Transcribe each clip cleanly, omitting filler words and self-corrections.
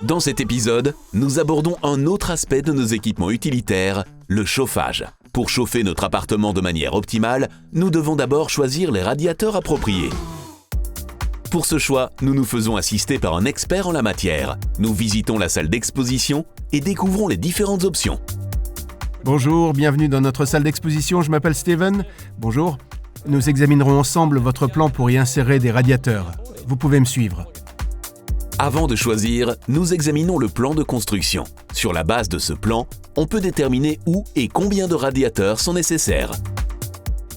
Dans cet épisode, nous abordons un autre aspect de nos équipements utilitaires, le chauffage. Pour chauffer notre appartement de manière optimale, nous devons d'abord choisir les radiateurs appropriés. Pour ce choix, nous nous faisons assister par un expert en la matière. Nous visitons la salle d'exposition et découvrons les différentes options. Bonjour, bienvenue dans notre salle d'exposition, je m'appelle Steven. Bonjour. Nous examinerons ensemble votre plan pour y insérer des radiateurs. Vous pouvez me suivre. Avant de choisir, nous examinons le plan de construction. Sur la base de ce plan, on peut déterminer où et combien de radiateurs sont nécessaires.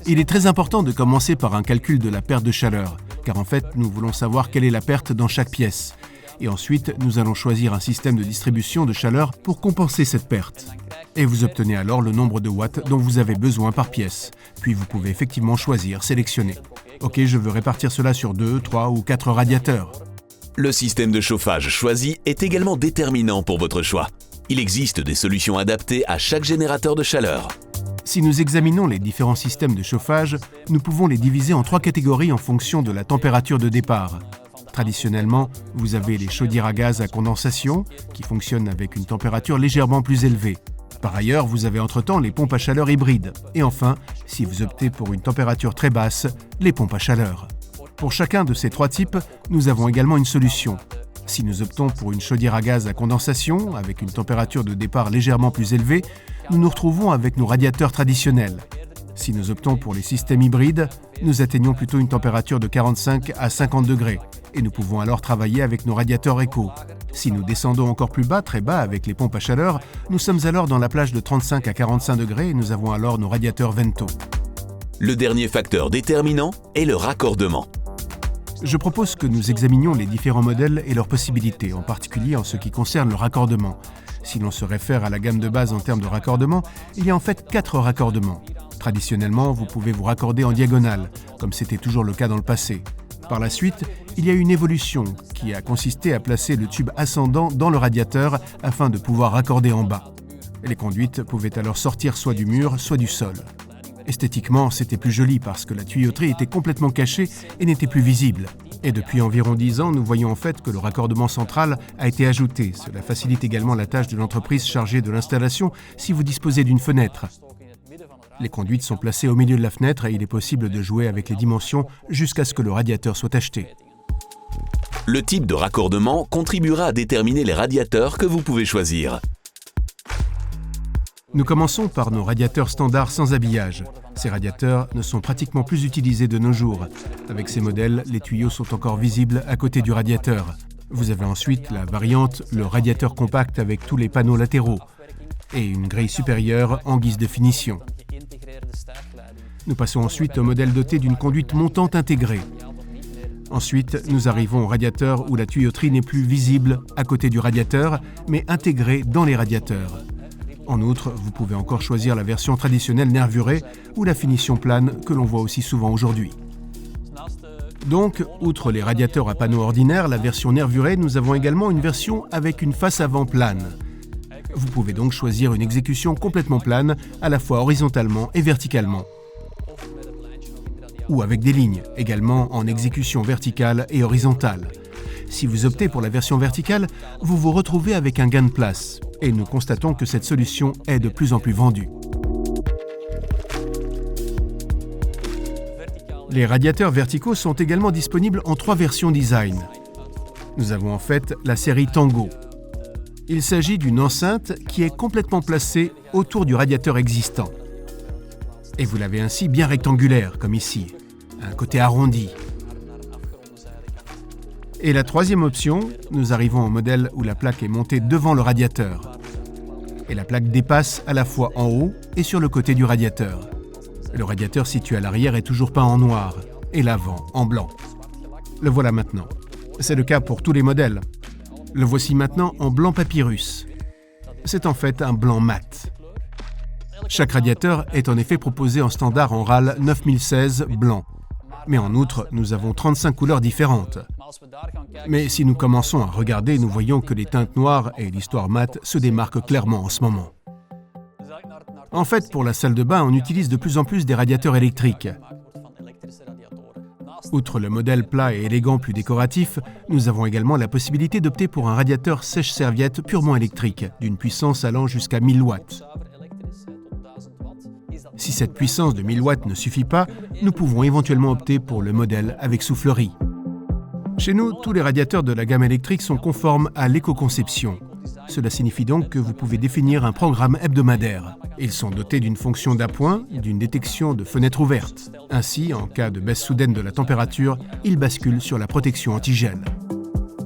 Il est très important de commencer par un calcul de la perte de chaleur, car en fait, nous voulons savoir quelle est la perte dans chaque pièce. Et ensuite, nous allons choisir un système de distribution de chaleur pour compenser cette perte. Et vous obtenez alors le nombre de watts dont vous avez besoin par pièce. Puis vous pouvez effectivement choisir, sélectionner. Ok, je veux répartir cela sur 2, 3 ou 4 radiateurs. Le système de chauffage choisi est également déterminant pour votre choix. Il existe des solutions adaptées à chaque générateur de chaleur. Si nous examinons les différents systèmes de chauffage, nous pouvons les diviser en 3 catégories en fonction de la température de départ. Traditionnellement, vous avez les chaudières à gaz à condensation, qui fonctionnent avec une température légèrement plus élevée. Par ailleurs, vous avez entre-temps les pompes à chaleur hybrides. Et enfin, si vous optez pour une température très basse, les pompes à chaleur. Pour chacun de ces 3 types, nous avons également une solution. Si nous optons pour une chaudière à gaz à condensation, avec une température de départ légèrement plus élevée, nous nous retrouvons avec nos radiateurs traditionnels. Si nous optons pour les systèmes hybrides, nous atteignons plutôt une température de 45 à 50 degrés, et nous pouvons alors travailler avec nos radiateurs Eco. Si nous descendons encore plus bas, très bas, avec les pompes à chaleur, nous sommes alors dans la plage de 35 à 45 degrés et nous avons alors nos radiateurs Vento. Le dernier facteur déterminant est le raccordement. Je propose que nous examinions les différents modèles et leurs possibilités, en particulier en ce qui concerne le raccordement. Si l'on se réfère à la gamme de base en termes de raccordement, il y a en fait 4 raccordements. Traditionnellement, vous pouvez vous raccorder en diagonale, comme c'était toujours le cas dans le passé. Par la suite, il y a une évolution qui a consisté à placer le tube ascendant dans le radiateur afin de pouvoir raccorder en bas. Les conduites pouvaient alors sortir soit du mur, soit du sol. Esthétiquement, c'était plus joli parce que la tuyauterie était complètement cachée et n'était plus visible. Et depuis environ 10 ans, nous voyons en fait que le raccordement central a été ajouté. Cela facilite également la tâche de l'entreprise chargée de l'installation si vous disposez d'une fenêtre. Les conduites sont placées au milieu de la fenêtre et il est possible de jouer avec les dimensions jusqu'à ce que le radiateur soit acheté. Le type de raccordement contribuera à déterminer les radiateurs que vous pouvez choisir. Nous commençons par nos radiateurs standards sans habillage. Ces radiateurs ne sont pratiquement plus utilisés de nos jours. Avec ces modèles, les tuyaux sont encore visibles à côté du radiateur. Vous avez ensuite la variante, le radiateur compact avec tous les panneaux latéraux et une grille supérieure en guise de finition. Nous passons ensuite au modèle doté d'une conduite montante intégrée. Ensuite, nous arrivons au radiateur où la tuyauterie n'est plus visible à côté du radiateur, mais intégrée dans les radiateurs. En outre, vous pouvez encore choisir la version traditionnelle nervurée ou la finition plane que l'on voit aussi souvent aujourd'hui. Donc, outre les radiateurs à panneaux ordinaires, la version nervurée, nous avons également une version avec une face avant plane. Vous pouvez donc choisir une exécution complètement plane, à la fois horizontalement et verticalement. Ou avec des lignes, également en exécution verticale et horizontale. Si vous optez pour la version verticale, vous vous retrouvez avec un gain de place. Et nous constatons que cette solution est de plus en plus vendue. Les radiateurs verticaux sont également disponibles en 3 versions design. Nous avons en fait la série Tango. Il s'agit d'une enceinte qui est complètement placée autour du radiateur existant. Et vous l'avez ainsi bien rectangulaire, comme ici, un côté arrondi. Et la 3e option, nous arrivons au modèle où la plaque est montée devant le radiateur. Et la plaque dépasse à la fois en haut et sur le côté du radiateur. Le radiateur situé à l'arrière est toujours peint en noir et l'avant en blanc. Le voilà maintenant. C'est le cas pour tous les modèles. Le voici maintenant en blanc papyrus. C'est en fait un blanc mat. Chaque radiateur est en effet proposé en standard en RAL 9016 blanc. Mais en outre, nous avons 35 couleurs différentes. Mais si nous commençons à regarder, nous voyons que les teintes noires et l'histoire mate se démarquent clairement en ce moment. En fait, pour la salle de bain, on utilise de plus en plus des radiateurs électriques. Outre le modèle plat et élégant plus décoratif, nous avons également la possibilité d'opter pour un radiateur sèche-serviette purement électrique, d'une puissance allant jusqu'à 1000 watts. Si cette puissance de 1000 watts ne suffit pas, nous pouvons éventuellement opter pour le modèle avec soufflerie. Chez nous, tous les radiateurs de la gamme électrique sont conformes à l'éco-conception. Cela signifie donc que vous pouvez définir un programme hebdomadaire. Ils sont dotés d'une fonction d'appoint, d'une détection de fenêtres ouvertes. Ainsi, en cas de baisse soudaine de la température, ils basculent sur la protection antigel.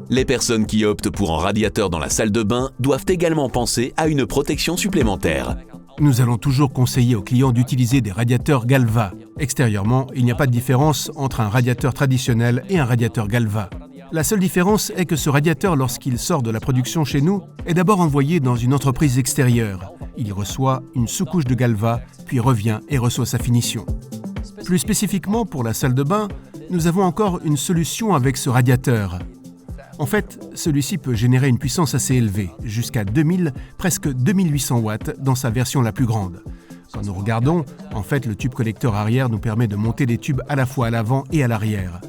Les personnes qui optent pour un radiateur dans la salle de bain doivent également penser à une protection supplémentaire. Nous allons toujours conseiller aux clients d'utiliser des radiateurs Galva. Extérieurement, il n'y a pas de différence entre un radiateur traditionnel et un radiateur Galva. La seule différence est que ce radiateur, lorsqu'il sort de la production chez nous, est d'abord envoyé dans une entreprise extérieure. Il y reçoit une sous-couche de Galva, puis revient et reçoit sa finition. Plus spécifiquement pour la salle de bain, nous avons encore une solution avec ce radiateur. En fait, celui-ci peut générer une puissance assez élevée, jusqu'à 2000, presque 2800 watts dans sa version la plus grande. Quand nous regardons, en fait, le tube collecteur arrière nous permet de monter les tubes à la fois à l'avant et à l'arrière.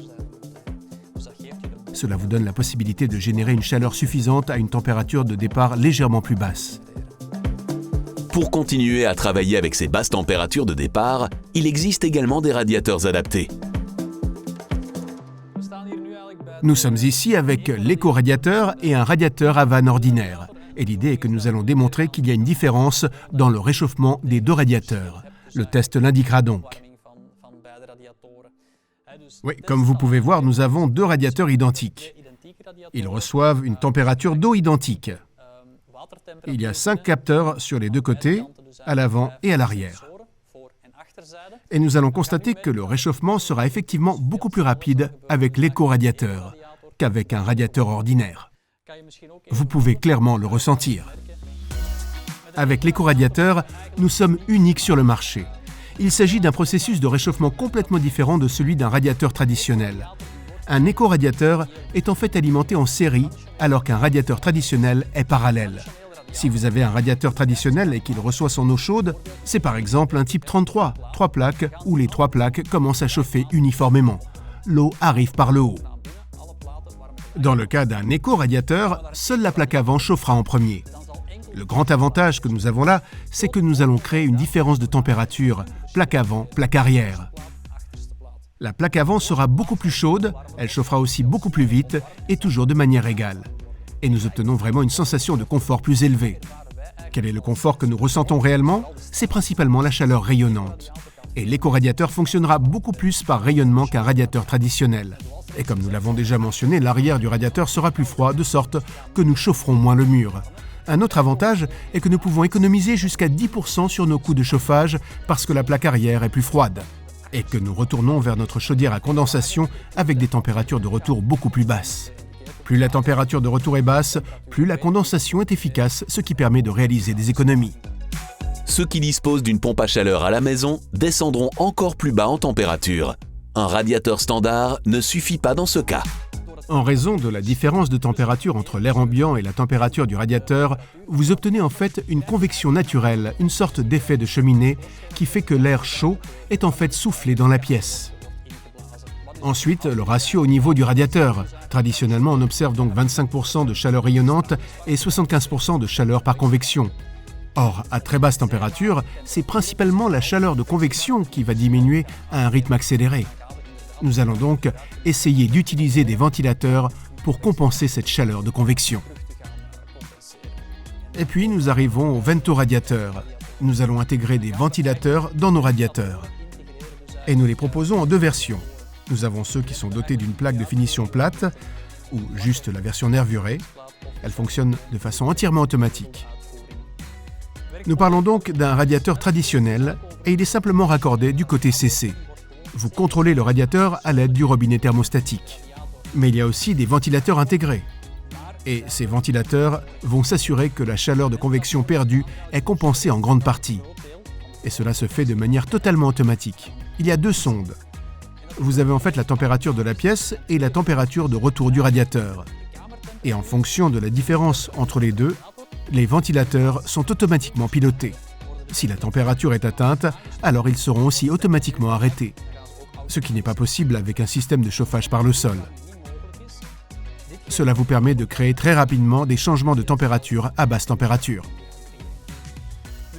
Cela vous donne la possibilité de générer une chaleur suffisante à une température de départ légèrement plus basse. Pour continuer à travailler avec ces basses températures de départ, il existe également des radiateurs adaptés. Nous sommes ici avec l'éco-radiateur et un radiateur à vanne ordinaire. Et l'idée est que nous allons démontrer qu'il y a une différence dans le réchauffement des deux radiateurs. Le test l'indiquera donc. Oui, comme vous pouvez voir, nous avons deux radiateurs identiques. Ils reçoivent une température d'eau identique. Il y a 5 capteurs sur les deux côtés, à l'avant et à l'arrière. Et nous allons constater que le réchauffement sera effectivement beaucoup plus rapide avec l'éco-radiateur qu'avec un radiateur ordinaire. Vous pouvez clairement le ressentir. Avec l'éco-radiateur, nous sommes uniques sur le marché. Il s'agit d'un processus de réchauffement complètement différent de celui d'un radiateur traditionnel. Un éco-radiateur est en fait alimenté en série, alors qu'un radiateur traditionnel est parallèle. Si vous avez un radiateur traditionnel et qu'il reçoit son eau chaude, c'est par exemple un type 33, 3 plaques, où les 3 plaques commencent à chauffer uniformément. L'eau arrive par le haut. Dans le cas d'un éco-radiateur, seule la plaque avant chauffera en premier. Le grand avantage que nous avons là, c'est que nous allons créer une différence de température, plaque avant, plaque arrière. La plaque avant sera beaucoup plus chaude, elle chauffera aussi beaucoup plus vite et toujours de manière égale. Et nous obtenons vraiment une sensation de confort plus élevée. Quel est le confort que nous ressentons réellement? C'est principalement la chaleur rayonnante. Et l'éco-radiateur fonctionnera beaucoup plus par rayonnement qu'un radiateur traditionnel. Et comme nous l'avons déjà mentionné, l'arrière du radiateur sera plus froid, de sorte que nous chaufferons moins le mur. Un autre avantage est que nous pouvons économiser jusqu'à 10% sur nos coûts de chauffage parce que la plaque arrière est plus froide. Et que nous retournons vers notre chaudière à condensation avec des températures de retour beaucoup plus basses. Plus la température de retour est basse, plus la condensation est efficace, ce qui permet de réaliser des économies. Ceux qui disposent d'une pompe à chaleur à la maison descendront encore plus bas en température. Un radiateur standard ne suffit pas dans ce cas. En raison de la différence de température entre l'air ambiant et la température du radiateur, vous obtenez en fait une convection naturelle, une sorte d'effet de cheminée qui fait que l'air chaud est en fait soufflé dans la pièce. Ensuite, le ratio au niveau du radiateur. Traditionnellement, on observe donc 25% de chaleur rayonnante et 75% de chaleur par convection. Or, à très basse température, c'est principalement la chaleur de convection qui va diminuer à un rythme accéléré. Nous allons donc essayer d'utiliser des ventilateurs pour compenser cette chaleur de convection. Et puis, nous arrivons au vento-radiateur. Nous allons intégrer des ventilateurs dans nos radiateurs. Et nous les proposons en 2 versions. Nous avons ceux qui sont dotés d'une plaque de finition plate, ou juste la version nervurée. Elle fonctionne de façon entièrement automatique. Nous parlons donc d'un radiateur traditionnel, et il est simplement raccordé du côté CC. Vous contrôlez le radiateur à l'aide du robinet thermostatique. Mais il y a aussi des ventilateurs intégrés. Et ces ventilateurs vont s'assurer que la chaleur de convection perdue est compensée en grande partie. Et cela se fait de manière totalement automatique. Il y a 2 sondes. Vous avez en fait la température de la pièce et la température de retour du radiateur. Et en fonction de la différence entre les deux, les ventilateurs sont automatiquement pilotés. Si la température est atteinte, alors ils seront aussi automatiquement arrêtés. ce qui n'est pas possible avec un système de chauffage par le sol. Cela vous permet de créer très rapidement des changements de température à basse température.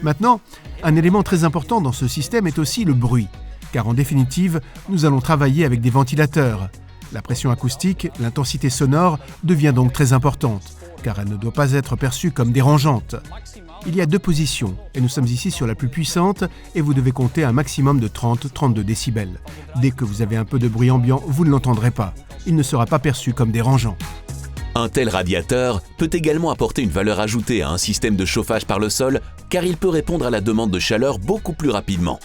Maintenant, un élément très important dans ce système est aussi le bruit, car en définitive, nous allons travailler avec des ventilateurs. La pression acoustique, l'intensité sonore devient donc très importante, car elle ne doit pas être perçue comme dérangeante. Il y a 2 positions, et nous sommes ici sur la plus puissante, et vous devez compter un maximum de 30-32 décibels. Dès que vous avez un peu de bruit ambiant, vous ne l'entendrez pas. Il ne sera pas perçu comme dérangeant. Un tel radiateur peut également apporter une valeur ajoutée à un système de chauffage par le sol, car il peut répondre à la demande de chaleur beaucoup plus rapidement.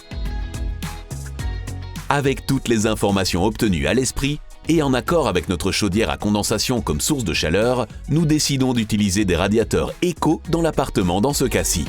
Avec toutes les informations obtenues à l'esprit, et en accord avec notre chaudière à condensation comme source de chaleur, nous décidons d'utiliser des radiateurs éco dans l'appartement dans ce cas-ci.